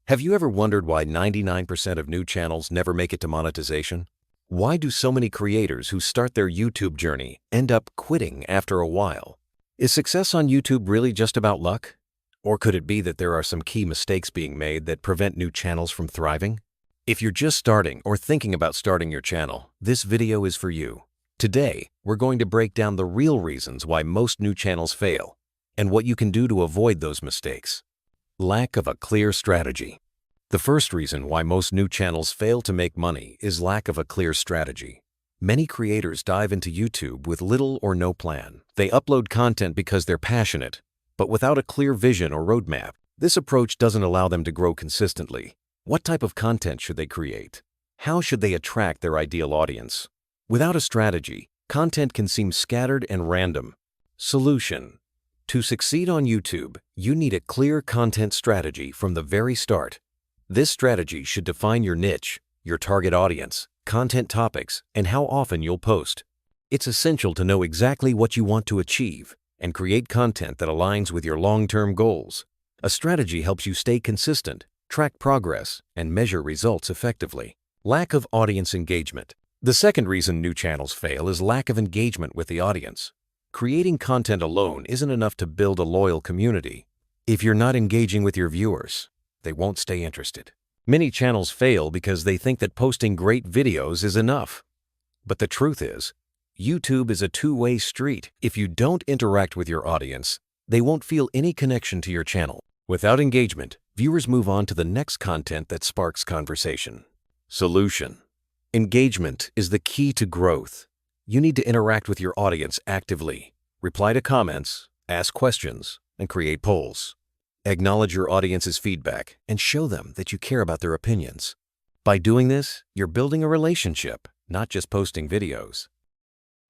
Have you ever wondered why 99% of new channels never make it to monetization? Why do so many creators who start their YouTube journey end up quitting after a while? Is success on YouTube really just about luck? Or could it be that there are some key mistakes being made that prevent new channels from thriving? If you're just starting or thinking about starting your channel, this video is for you. Today, we're going to break down the real reasons why most new channels fail and what you can do to avoid those mistakes. Lack of a clear strategy. The first reason why most new channels fail to make money is lack of a clear strategy. Many creators dive into YouTube with little or no plan. They upload content because they're passionate, but without a clear vision or roadmap. This approach doesn't allow them to grow consistently. What type of content should they create? How should they attract their ideal audience? Without a strategy, content can seem scattered and random. Solution. To succeed on YouTube, you need a clear content strategy from the very start. This strategy should define your niche, your target audience, content topics, and how often you'll post. It's essential to know exactly what you want to achieve and create content that aligns with your long-term goals. A strategy helps you stay consistent, track progress, and measure results effectively. Lack of audience engagement. The second reason new channels fail is lack of engagement with the audience. Creating content alone isn't enough to build a loyal community. If you're not engaging with your viewers, they won't stay interested. Many channels fail because they think that posting great videos is enough. But the truth is, YouTube is a two-way street. If you don't interact with your audience, they won't feel any connection to your channel. Without engagement, viewers move on to the next content that sparks conversation. Solution. Engagement is the key to growth. You need to interact with your audience actively, reply to comments, ask questions, and create polls. Acknowledge your audience's feedback and show them that you care about their opinions. By doing this, you're building a relationship, not just posting videos.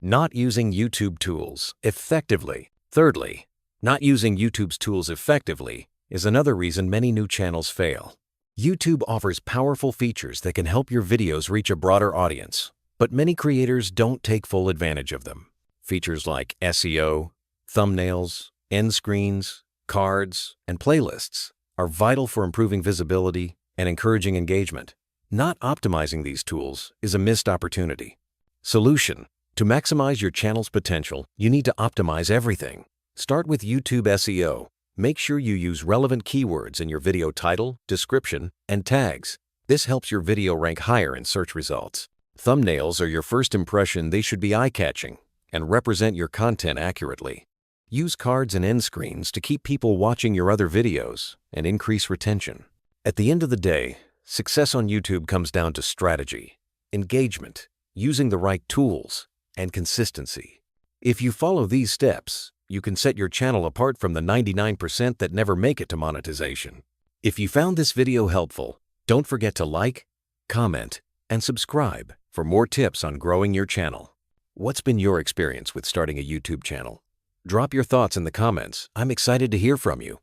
Not using YouTube tools effectively. Thirdly, not using YouTube's tools effectively is another reason many new channels fail. YouTube offers powerful features that can help your videos reach a broader audience, but many creators don't take full advantage of them. Features like SEO, thumbnails, end screens, cards, and playlists are vital for improving visibility and encouraging engagement. Not optimizing these tools is a missed opportunity. Solution. To maximize your channel's potential, you need to optimize everything. Start with YouTube SEO. Make sure you use relevant keywords in your video title, description, and tags. This helps your video rank higher in search results. Thumbnails are your first impression. They should be eye-catching and represent your content accurately. Use cards and end screens to keep people watching your other videos and increase retention. At the end of the day, success on YouTube comes down to strategy, engagement, using the right tools, and consistency. If you follow these steps, you can set your channel apart from the 99% that never make it to monetization. If you found this video helpful, don't forget to like, comment, and subscribe for more tips on growing your channel. What's been your experience with starting a YouTube channel? Drop your thoughts in the comments. I'm excited to hear from you.